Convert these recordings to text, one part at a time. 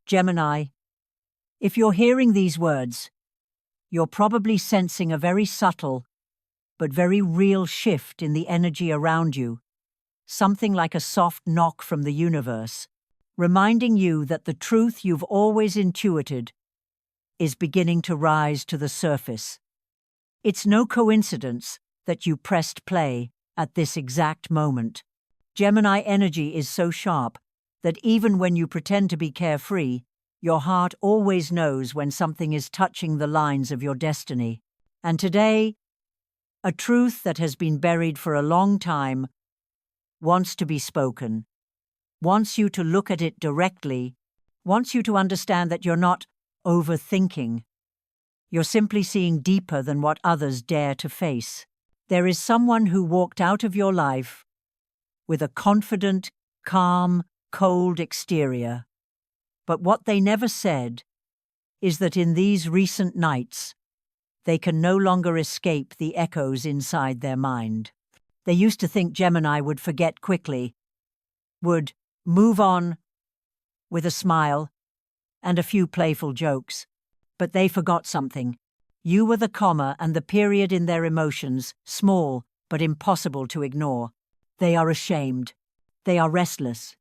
Gemini, if you're hearing these words, you're probably sensing a very subtle but very real shift in the energy around you, something like a soft knock from the universe, reminding you that the truth you've always intuited is beginning to rise to the surface. It's no coincidence that you pressed play at this exact moment. Gemini energy is so sharp that even when you pretend to be carefree, your heart always knows when something is touching the lines of your destiny. And today, a truth that has been buried for a long time wants to be spoken, wants you to look at it directly, wants you to understand that you're not overthinking. You're simply seeing deeper than what others dare to face. There is someone who walked out of your life with a confident, calm, cold exterior. But what they never said is that in these recent nights, they can no longer escape the echoes inside their mind. They used to think Gemini would forget quickly, would move on with a smile and a few playful jokes. But they forgot something. You were the comma and the period in their emotions, small but impossible to ignore. They are ashamed. They are restless.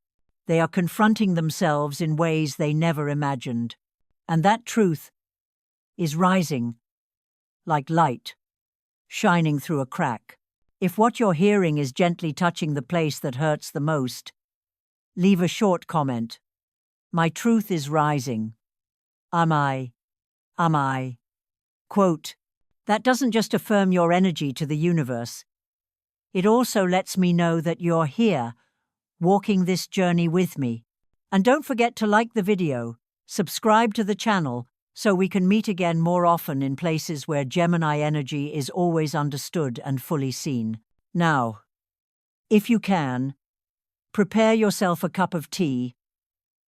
They are confronting themselves in ways they never imagined. And that truth is rising like light, shining through a crack. If what you're hearing is gently touching the place that hurts the most, leave a short comment. My truth is rising. Am I? Quote, that doesn't just affirm your energy to the universe. It also lets me know that you're here, walking this journey with me. And don't forget to like the video, subscribe to the channel, so we can meet again more often in places where Gemini energy is always understood and fully seen. Now, if you can, prepare yourself a cup of tea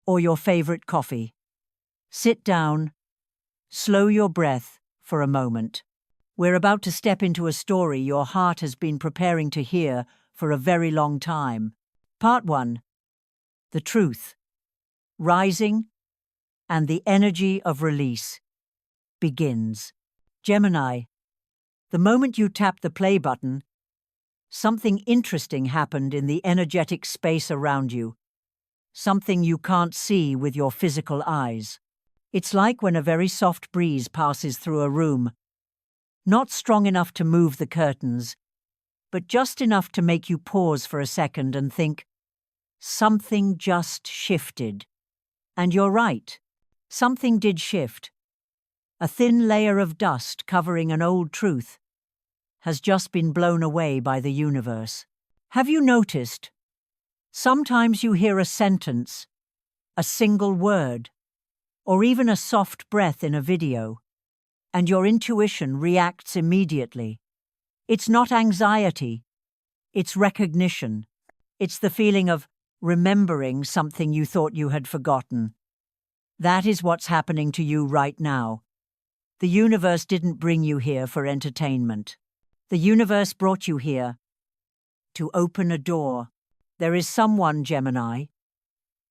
or your favorite coffee. Sit down, slow your breath for a moment. We're about to step into a story your heart has been preparing to hear for a very long time. Part 1. The truth. Rising and the energy of release begins. Gemini, the moment you tap the play button, something interesting happened in the energetic space around you. Something you can't see with your physical eyes. It's like when a very soft breeze passes through a room, not strong enough to move the curtains, but just enough to make you pause for a second and think, something just shifted. And you're right. Something did shift. A thin layer of dust covering an old truth has just been blown away by the universe. Have you noticed? Sometimes you hear a sentence, a single word, or even a soft breath in a video, and your intuition reacts immediately. It's not anxiety, it's recognition. It's the feeling of remembering something you thought you had forgotten. That is what's happening to you right now. The universe didn't bring you here for entertainment. The universe brought you here to open a door. There is someone, Gemini,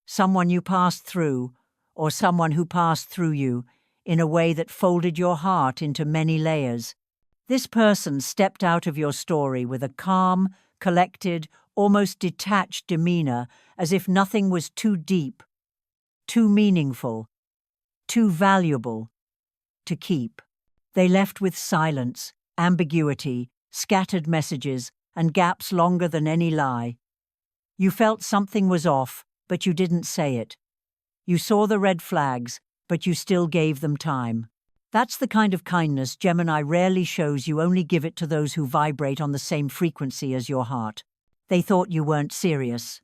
someone you passed through, or someone who passed through you in a way that folded your heart into many layers. This person stepped out of your story with a calm, collected, almost detached demeanor, as if nothing was too deep, too meaningful, too valuable to keep. They left with silence, ambiguity, scattered messages, and gaps longer than any lie. You felt something was off, but you didn't say it. You saw the red flags, but you still gave them time. That's the kind of kindness Gemini rarely shows. You only give it to those who vibrate on the same frequency as your heart. They thought you weren't serious.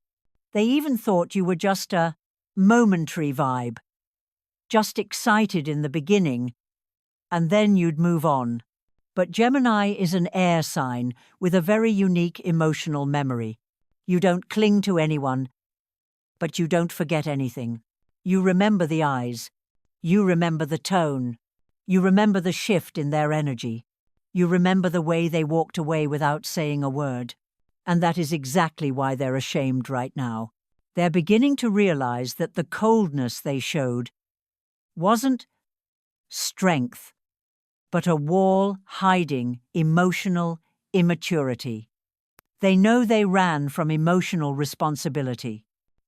They even thought you were just a momentary vibe, just excited in the beginning, and then you'd move on. But Gemini is an air sign with a very unique emotional memory. You don't cling to anyone, but you don't forget anything. You remember the eyes. You remember the tone. You remember the shift in their energy. You remember the way they walked away without saying a word. And that is exactly why they're ashamed right now. They're beginning to realize that the coldness they showed wasn't strength, but a wall hiding emotional immaturity. They know they ran from emotional responsibility.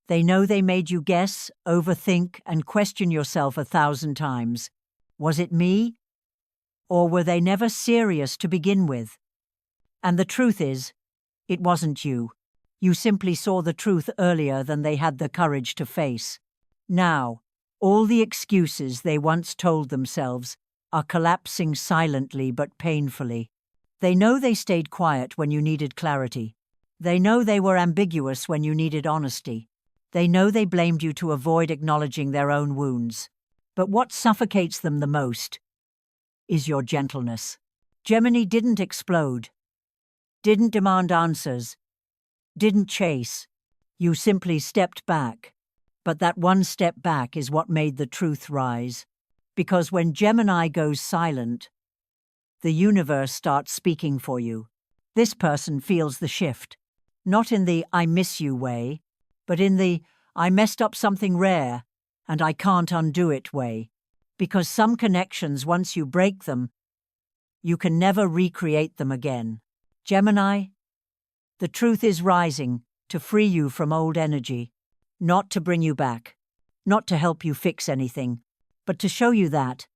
They know they made you guess, overthink, and question yourself 1,000 times. Was it me? Or were they never serious to begin with? And the truth is, it wasn't you. You simply saw the truth earlier than they had the courage to face. Now, all the excuses they once told themselves are collapsing silently but painfully. They know they stayed quiet when you needed clarity. They know they were ambiguous when you needed honesty. They know they blamed you to avoid acknowledging their own wounds. But what suffocates them the most is your gentleness. Gemini didn't explode, didn't demand answers, didn't chase. You simply stepped back. But that one step back is what made the truth rise. Because when Gemini goes silent, the universe starts speaking for you. This person feels the shift. Not in the "I miss you" way, but in the "I messed up something rare and I can't undo it" way. Because some connections, once you break them, you can never recreate them again. Gemini, the truth is rising to free you from old energy, not to bring you back, not to help you fix anything, but to show you that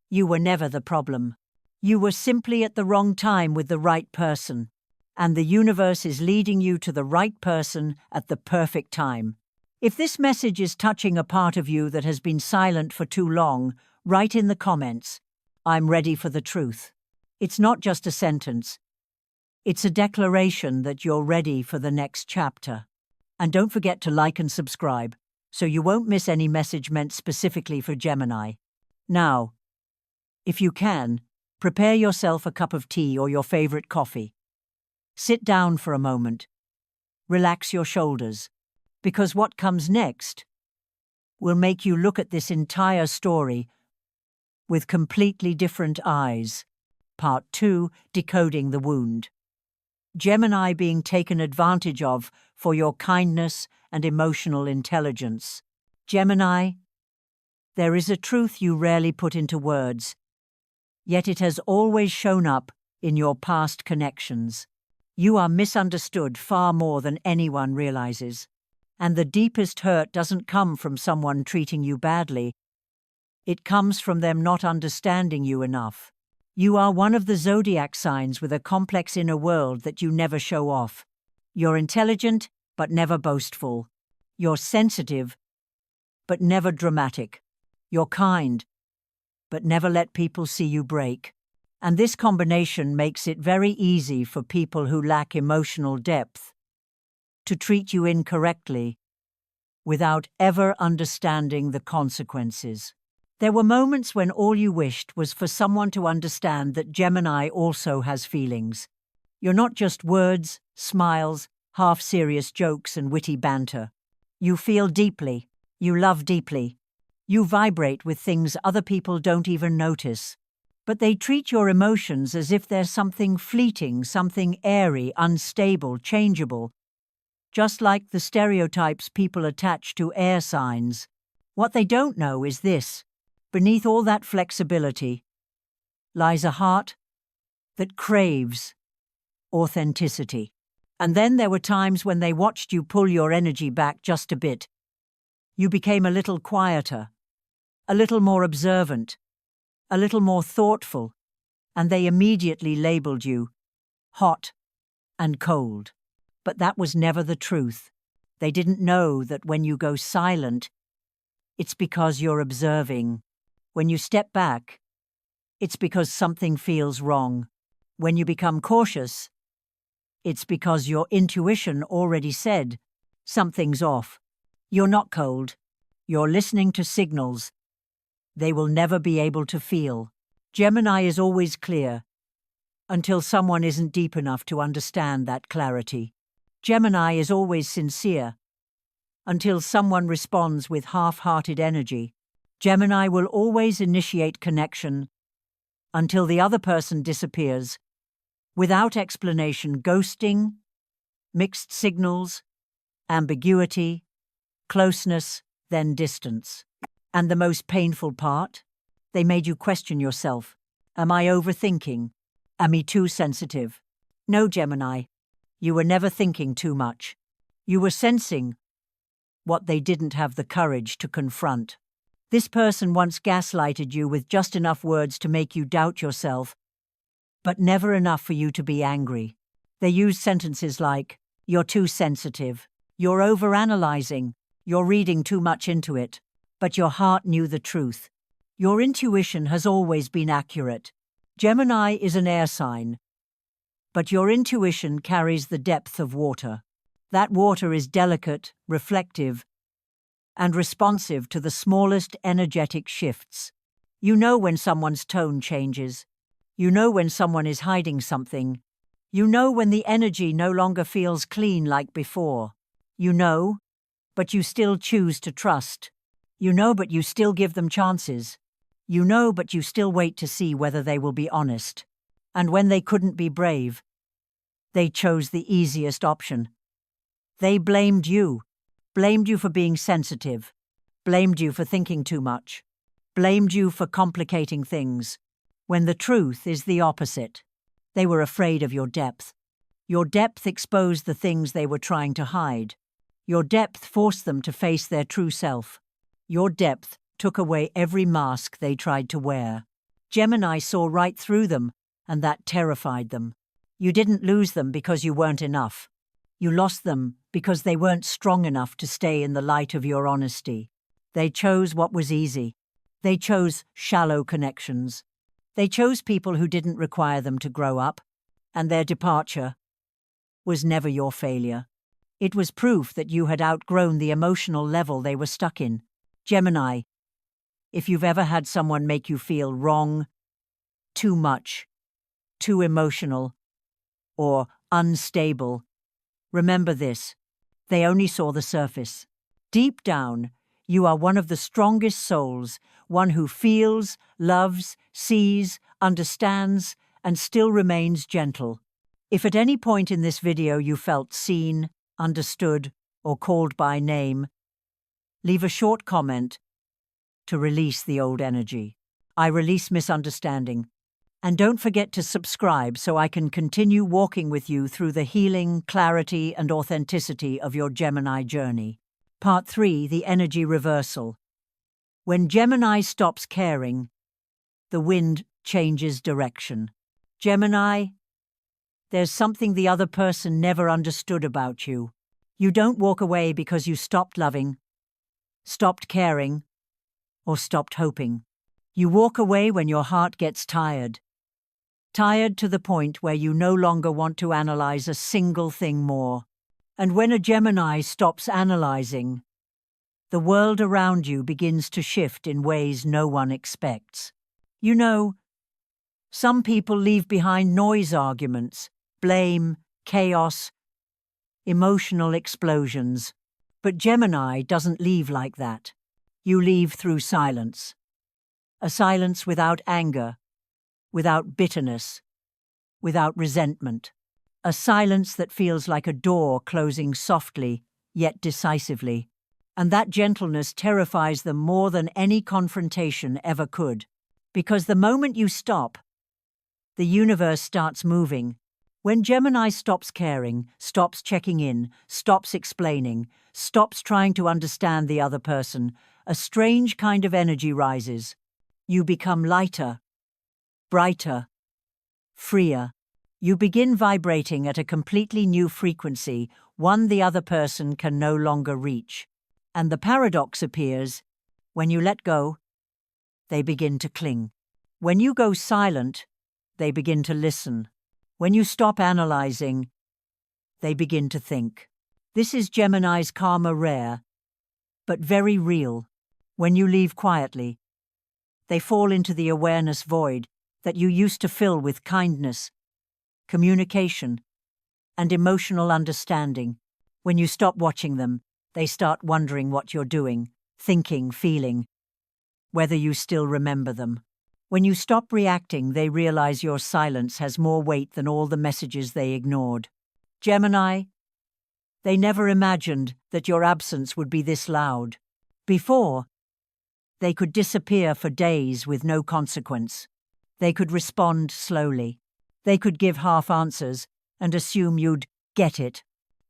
you were never the problem. You were simply at the wrong time with the right person, and the universe is leading you to the right person at the perfect time. If this message is touching a part of you that has been silent for too long, write in the comments, "I'm ready for the truth." It's not just a sentence. It's a declaration that you're ready for the next chapter. And don't forget to like and subscribe, so you won't miss any message meant specifically for Gemini. Now, if you can, prepare yourself a cup of tea or your favorite coffee. Sit down for a moment. Relax your shoulders, because what comes next will make you look at this entire story with completely different eyes. Part 2, Decoding the Wound. Gemini being taken advantage of for your kindness and emotional intelligence. Gemini, there is a truth you rarely put into words, yet it has always shown up in your past connections. You are misunderstood far more than anyone realizes. And the deepest hurt doesn't come from someone treating you badly. It comes from them not understanding you enough. You are one of the Zodiac signs with a complex inner world that you never show off. You're intelligent, but never boastful. You're sensitive, but never dramatic. You're kind, but never let people see you break. And this combination makes it very easy for people who lack emotional depth to treat you incorrectly without ever understanding the consequences. There were moments when all you wished was for someone to understand that Gemini also has feelings. You're not just words, smiles, half-serious jokes and witty banter. You feel deeply. You love deeply. You vibrate with things other people don't even notice. But they treat your emotions as if they're something fleeting, something airy, unstable, changeable. Just like the stereotypes people attach to air signs. What they don't know is this. Beneath all that flexibility lies a heart that craves authenticity. And then there were times when they watched you pull your energy back just a bit. You became a little quieter, a little more observant, a little more thoughtful, and they immediately labeled you hot and cold. But that was never the truth. They didn't know that when you go silent, it's because you're observing. When you step back, it's because something feels wrong. When you become cautious, it's because your intuition already said something's off. You're not cold. You're listening to signals they will never be able to feel. Gemini is always clear until someone isn't deep enough to understand that clarity. Gemini is always sincere until someone responds with half-hearted energy. Gemini will always initiate connection until the other person disappears, without explanation. Ghosting, mixed signals, ambiguity, closeness, then distance. And the most painful part? They made you question yourself. Am I overthinking? Am I too sensitive? No, Gemini. You were never thinking too much. You were sensing what they didn't have the courage to confront. This person once gaslighted you with just enough words to make you doubt yourself, but never enough for you to be angry. They used sentences like, "You're too sensitive," "You're overanalyzing," "You're reading too much into it." But your heart knew the truth. Your intuition has always been accurate. Gemini is an air sign, but your intuition carries the depth of water. That water is delicate, reflective, and responsive to the smallest energetic shifts. You know when someone's tone changes. You know when someone is hiding something. You know when the energy no longer feels clean like before. You know, but you still choose to trust. You know, but you still give them chances. You know, but you still wait to see whether they will be honest. And when they couldn't be brave, they chose the easiest option. They blamed you for being sensitive, blamed you for thinking too much, blamed you for complicating things, when the truth is the opposite. They were afraid of your depth. Your depth exposed the things they were trying to hide. Your depth forced them to face their true self. Your depth took away every mask they tried to wear. Gemini saw right through them, and that terrified them. You didn't lose them because you weren't enough. You lost them because they weren't strong enough to stay in the light of your honesty. They chose what was easy. They chose shallow connections. They chose people who didn't require them to grow up, and their departure was never your failure. It was proof that you had outgrown the emotional level they were stuck in. Gemini, if you've ever had someone make you feel wrong, too much, too emotional, or unstable, remember this: they only saw the surface. Deep down, you are one of the strongest souls, one who feels, loves, sees, understands, and still remains gentle. If at any point in this video you felt seen, understood, or called by name, leave a short comment to release the old energy. I release misunderstanding. And don't forget to subscribe so I can continue walking with you through the healing, clarity, and authenticity of your Gemini journey. Part 3, the energy reversal. When Gemini stops caring, the wind changes direction. Gemini, there's something the other person never understood about you. You don't walk away because you stopped loving, stopped caring, or stopped hoping. You walk away when your heart gets tired. Tired to the point where you no longer want to analyze a single thing more. And when a Gemini stops analyzing, the world around you begins to shift in ways no one expects. You know, some people leave behind noise arguments, blame, chaos, emotional explosions. But Gemini doesn't leave like that. You leave through silence. A silence without anger, without bitterness, without resentment. A silence that feels like a door closing softly, yet decisively. And that gentleness terrifies them more than any confrontation ever could. Because the moment you stop, the universe starts moving. When Gemini stops caring, stops checking in, stops explaining, stops trying to understand the other person, a strange kind of energy rises. You become lighter, brighter, freer. You begin vibrating at a completely new frequency, one the other person can no longer reach. And the paradox appears: when you let go, they begin to cling. When you go silent, they begin to listen. When you stop analyzing, they begin to think. This is Gemini's karma, rare, but very real. When you leave quietly, they fall into the awareness void that you used to fill with kindness, communication, and emotional understanding. When you stop watching them, they start wondering what you're doing, thinking, feeling, whether you still remember them. When you stop reacting, they realize your silence has more weight than all the messages they ignored. Gemini, They never imagined that your absence would be this loud. Before, they could disappear for days with no consequence. They could respond slowly. They could give half answers and assume you'd get it.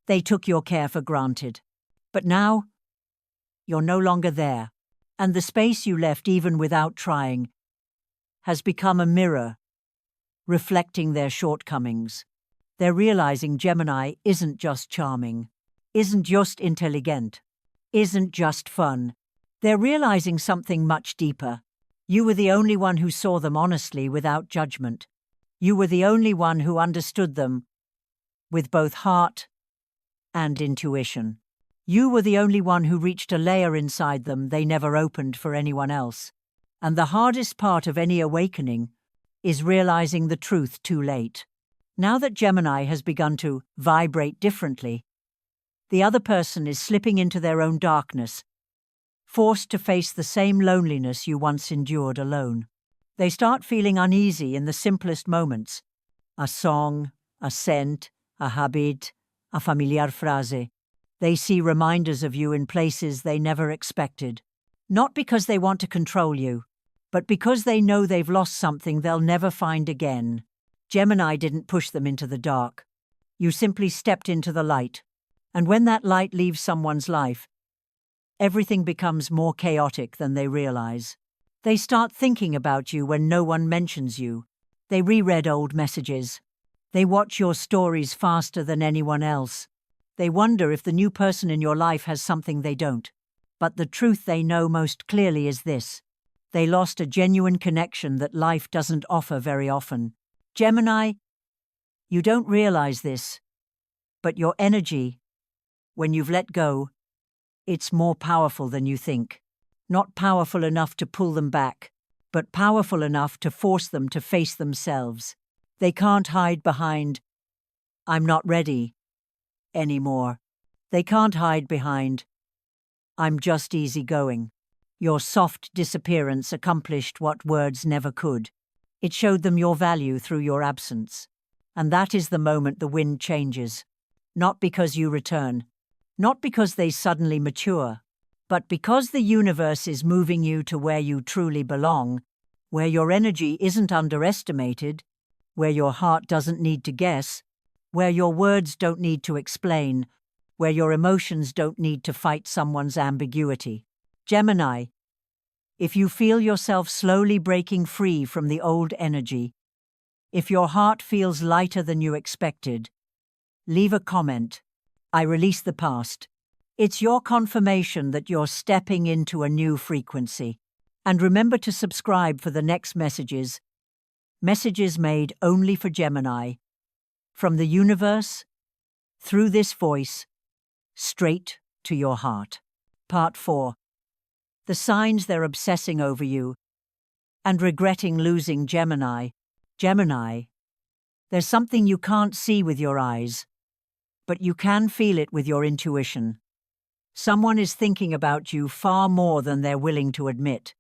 They took your care for granted. But now, you're no longer there, and the space you left even without trying has become a mirror, reflecting their shortcomings. They're realizing Gemini isn't just charming, isn't just intelligent, isn't just fun. They're realizing something much deeper. You were the only one who saw them honestly without judgment. You were the only one who understood them with both heart and intuition. You were the only one who reached a layer inside them they never opened for anyone else. And the hardest part of any awakening is realizing the truth too late. Now that Gemini has begun to vibrate differently, the other person is slipping into their own darkness, forced to face the same loneliness you once endured alone. They start feeling uneasy in the simplest moments. A song, a scent, a habit, a familiar phrase. They see reminders of you in places they never expected. Not because they want to control you, but because they know they've lost something they'll never find again. Gemini didn't push them into the dark. You simply stepped into the light. And when that light leaves someone's life, everything becomes more chaotic than they realize. They start thinking about you when no one mentions you. They reread old messages. They watch your stories faster than anyone else. They wonder if the new person in your life has something they don't. But the truth they know most clearly is this: they lost a genuine connection that life doesn't offer very often. Gemini, you don't realize this, but your energy, when you've let go, it's more powerful than you think. Not powerful enough to pull them back, but powerful enough to force them to face themselves. They can't hide behind, "I'm not ready," anymore. They can't hide behind, "I'm just easygoing." Your soft disappearance accomplished what words never could. It showed them your value through your absence. And that is the moment the wind changes. Not because you return, not because they suddenly mature, but because the universe is moving you to where you truly belong, where your energy isn't underestimated, where your heart doesn't need to guess, where your words don't need to explain, where your emotions don't need to fight someone's ambiguity. Gemini, if you feel yourself slowly breaking free from the old energy, if your heart feels lighter than you expected, leave a comment. I release the past. It's your confirmation that you're stepping into a new frequency. And remember to subscribe for the next messages. Messages made only for Gemini. From the universe, through this voice, straight to your heart. Part 4. The signs they're obsessing over you and regretting losing Gemini. Gemini, there's something you can't see with your eyes, but you can feel it with your intuition. Someone is thinking about you far more than they're willing to admit.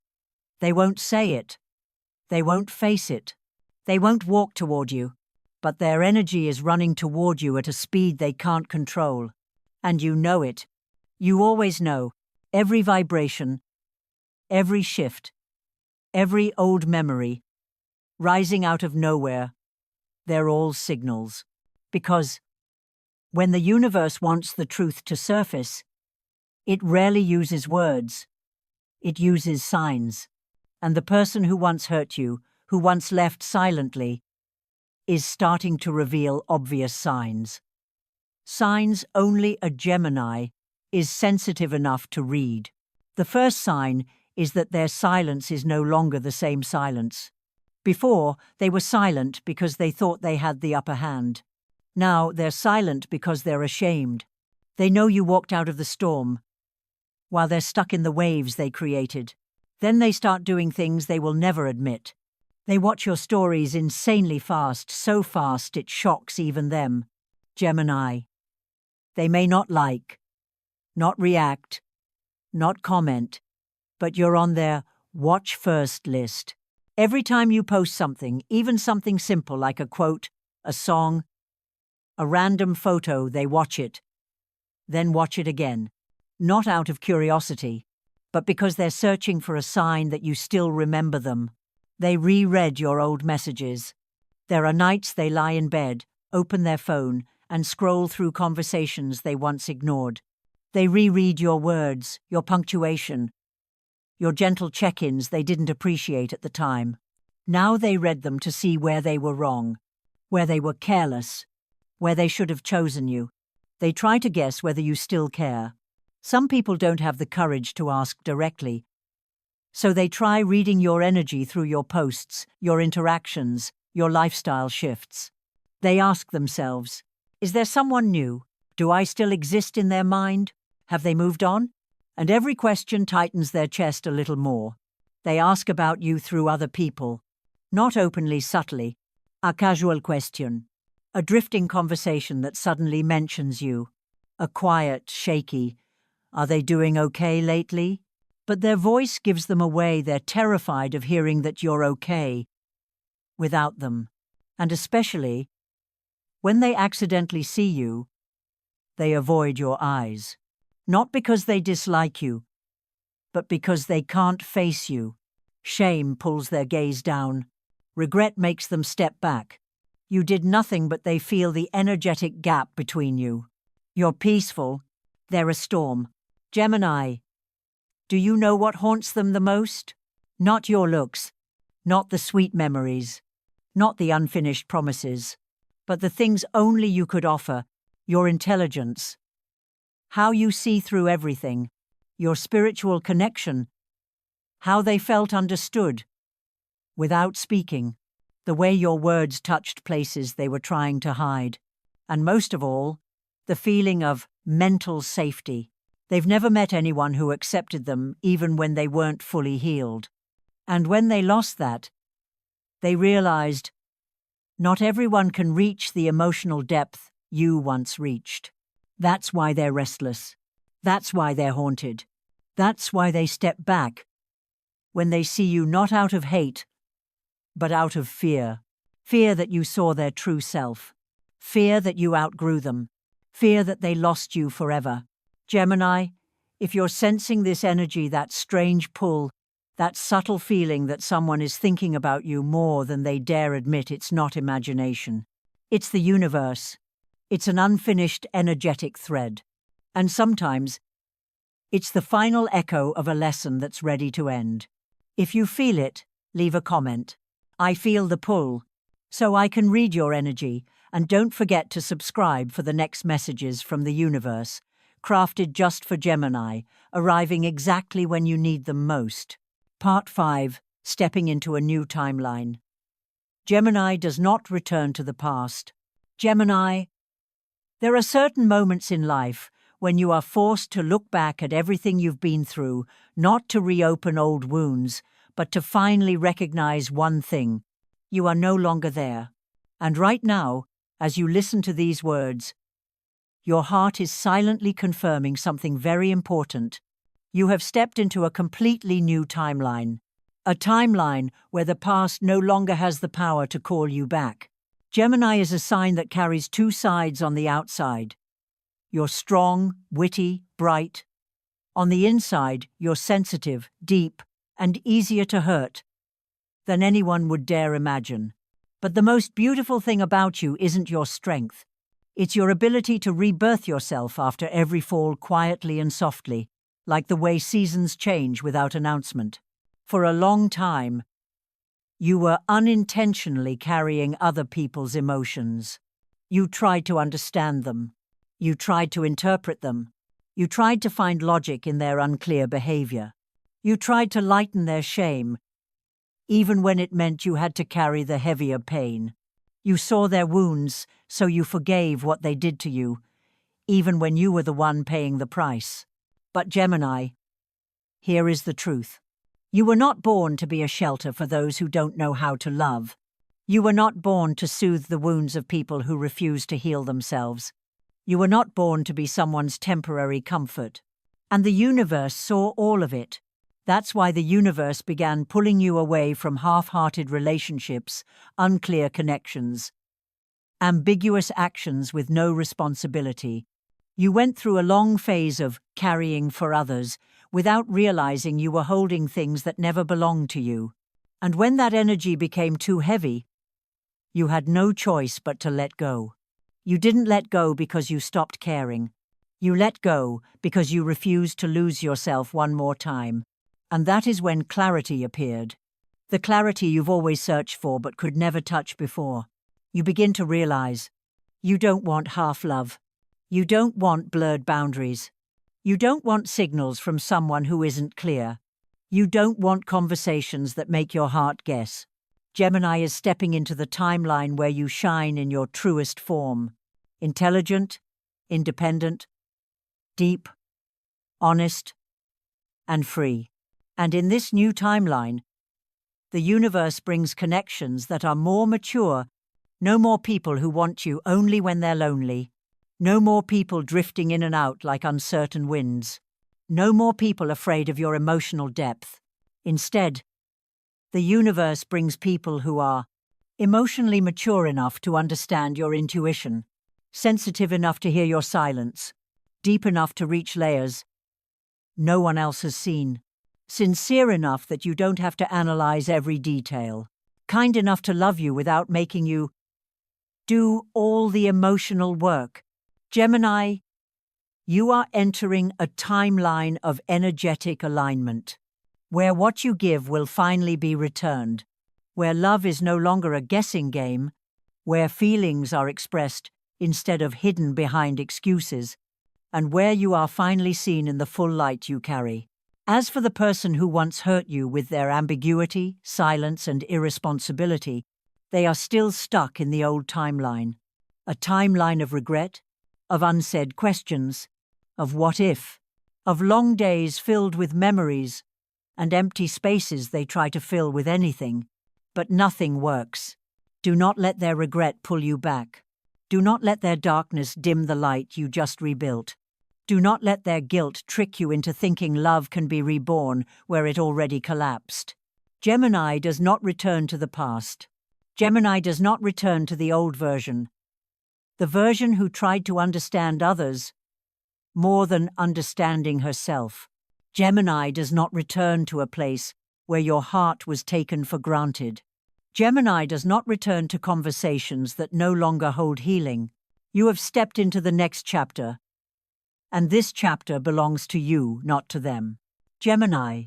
They won't say it. They won't face it. They won't walk toward you, but their energy is running toward you at a speed they can't control. And you know it. You always know. Every vibration, every shift, every old memory, rising out of nowhere, they're all signals. Because when the universe wants the truth to surface, it rarely uses words. It uses signs. And the person who once hurt you, who once left silently, is starting to reveal obvious signs. Signs only a Gemini is sensitive enough to read. The first sign is that their silence is no longer the same silence. Before, they were silent because they thought they had the upper hand. Now, they're silent because they're ashamed. They know you walked out of the storm, while they're stuck in the waves they created. Then they start doing things they will never admit. They watch your stories insanely fast, so fast it shocks even them. Gemini. They may not like, not react, not comment, but you're on their watch first list. Every time you post something, even something simple like a quote, a song, a random photo, they watch it. then watch it again. Not out of curiosity, but because they're searching for a sign that you still remember them. They reread your old messages. There are nights they lie in bed, open their phone, and scroll through conversations they once ignored. They reread your words, your punctuation, your gentle check-ins they didn't appreciate at the time. Now they read them to see where they were wrong, where they were careless, where they should have chosen you. They try to guess whether you still care. Some people don't have the courage to ask directly, so they try reading your energy through your posts, your interactions, your lifestyle shifts. They ask themselves, is there someone new? Do I still exist in their mind? Have they moved on? And every question tightens their chest a little more. They ask about you through other people, not openly, subtly. A casual question, a drifting conversation that suddenly mentions you, a quiet, shaky, are they doing okay lately? But their voice gives them away. They're terrified of hearing that you're okay without them. And especially when they accidentally see you, they avoid your eyes. Not because they dislike you, but because they can't face you. Shame pulls their gaze down. Regret makes them step back. You did nothing, but they feel the energetic gap between you. You're peaceful, they're a storm. Gemini, do you know what haunts them the most? Not your looks, not the sweet memories, not the unfinished promises, but the things only you could offer, your intelligence, how you see through everything, your spiritual connection, how they felt understood, without speaking, the way your words touched places they were trying to hide, and most of all, the feeling of mental safety. They've never met anyone who accepted them even when they weren't fully healed. And when they lost that, they realized not everyone can reach the emotional depth you once reached. That's why they're restless. That's why they're haunted. That's why they step back when they see you not out of hate, but out of fear. Fear that you saw their true self. Fear that you outgrew them. Fear that they lost you forever. Gemini, if you're sensing this energy, that strange pull, that subtle feeling that someone is thinking about you more than they dare admit, it's not imagination. It's the universe. It's an unfinished energetic thread. And sometimes, it's the final echo of a lesson that's ready to end. If you feel it, leave a comment. I feel the pull, so I can read your energy, and don't forget to subscribe for the next messages from the universe, crafted just for Gemini, arriving exactly when you need them most. Part 5. Stepping into a new timeline. Gemini does not return to the past. Gemini, there are certain moments in life when you are forced to look back at everything you've been through, not to reopen old wounds, but to finally recognize one thing. You are no longer there. And right now, as you listen to these words, your heart is silently confirming something very important. You have stepped into a completely new timeline. A timeline where the past no longer has the power to call you back. Gemini is a sign that carries two sides on the outside. You're strong, witty, bright. On the inside, you're sensitive, deep, and easier to hurt than anyone would dare imagine. But the most beautiful thing about you isn't your strength. It's your ability to rebirth yourself after every fall quietly and softly, like the way seasons change without announcement. For a long time, you were unintentionally carrying other people's emotions. You tried to understand them. You tried to interpret them. You tried to find logic in their unclear behavior. You tried to lighten their shame, even when it meant you had to carry the heavier pain. You saw their wounds, so you forgave what they did to you, even when you were the one paying the price. But Gemini, here is the truth. You were not born to be a shelter for those who don't know how to love. You were not born to soothe the wounds of people who refuse to heal themselves. You were not born to be someone's temporary comfort. And the universe saw all of it. That's why the universe began pulling you away from half-hearted relationships, unclear connections, ambiguous actions with no responsibility, You went through a long phase of carrying for others without realizing you were holding things that never belonged to you. And when that energy became too heavy, you had no choice but to let go. You didn't let go because you stopped caring. You let go because you refused to lose yourself one more time. And that is when clarity appeared. The clarity you've always searched for but could never touch before. You begin to realize you don't want half-love. You don't want blurred boundaries. You don't want signals from someone who isn't clear. You don't want conversations that make your heart guess. Gemini is stepping into the timeline where you shine in your truest form. Intelligent, independent, deep, honest, and free. And in this new timeline, the universe brings connections that are more mature. No more people who want you only when they're lonely. No more people drifting in and out like uncertain winds. No more people afraid of your emotional depth. Instead, the universe brings people who are emotionally mature enough to understand your intuition, sensitive enough to hear your silence, deep enough to reach layers no one else has seen, sincere enough that you don't have to analyze every detail, kind enough to love you without making you do all the emotional work. Gemini, you are entering a timeline of energetic alignment, where what you give will finally be returned, where love is no longer a guessing game, where feelings are expressed instead of hidden behind excuses, and where you are finally seen in the full light you carry. As for the person who once hurt you with their ambiguity, silence, and irresponsibility, they are still stuck in the old timeline, a timeline of regret, of unsaid questions, of what if, of long days filled with memories and empty spaces they try to fill with anything, but nothing works. Do not let their regret pull you back. Do not let their darkness dim the light you just rebuilt. Do not let their guilt trick you into thinking love can be reborn where it already collapsed. Gemini does not return to the past. Gemini does not return to the old version. The version who tried to understand others more than understanding herself. Gemini does not return to a place where your heart was taken for granted. Gemini does not return to conversations that no longer hold healing. You have stepped into the next chapter, and this chapter belongs to you, not to them. Gemini,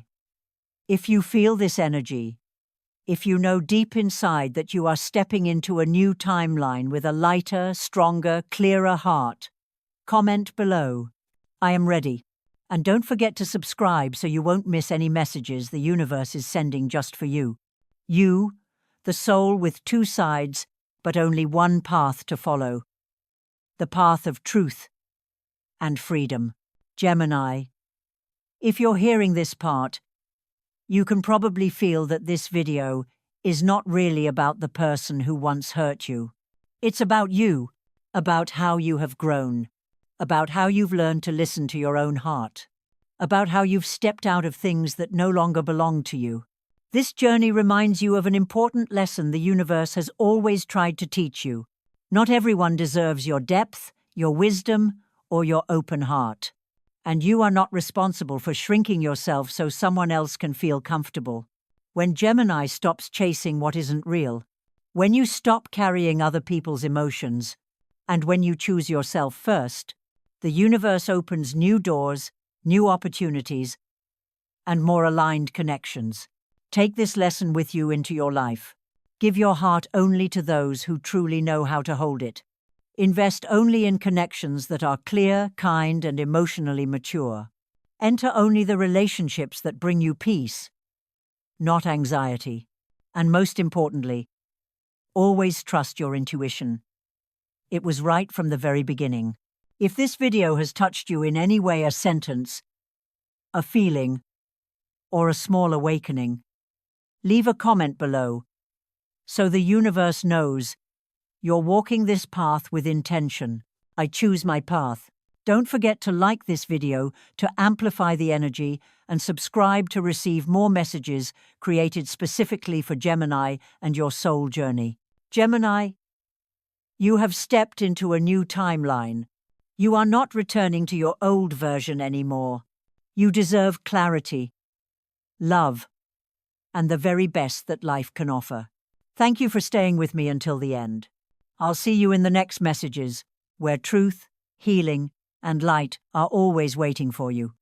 if you feel this energy, if you know deep inside that you are stepping into a new timeline with a lighter, stronger, clearer heart, comment below. I am ready. And don't forget to subscribe so you won't miss any messages the universe is sending just for you. You, the soul with two sides, but only one path to follow. The path of truth and freedom. Gemini, if you're hearing this part, you can probably feel that this video is not really about the person who once hurt you. It's about you, about how you have grown, about how you've learned to listen to your own heart, about how you've stepped out of things that no longer belong to you. This journey reminds you of an important lesson the universe has always tried to teach you. Not everyone deserves your depth, your wisdom, or your open heart. And you are not responsible for shrinking yourself so someone else can feel comfortable. When Gemini stops chasing what isn't real, when you stop carrying other people's emotions, and when you choose yourself first, the universe opens new doors, new opportunities, and more aligned connections. Take this lesson with you into your life. Give your heart only to those who truly know how to hold it. Invest only in connections that are clear, kind, and emotionally mature. Enter only the relationships that bring you peace, not anxiety. And most importantly, always trust your intuition. It was right from the very beginning. If this video has touched you in any way, a sentence, a feeling, or a small awakening, leave a comment below so the universe knows you're walking this path with intention. I choose my path. Don't forget to like this video to amplify the energy and subscribe to receive more messages created specifically for Gemini and your soul journey. Gemini, you have stepped into a new timeline. You are not returning to your old version anymore. You deserve clarity, love, and the very best that life can offer. Thank you for staying with me until the end. I'll see you in the next messages, where truth, healing, and light are always waiting for you.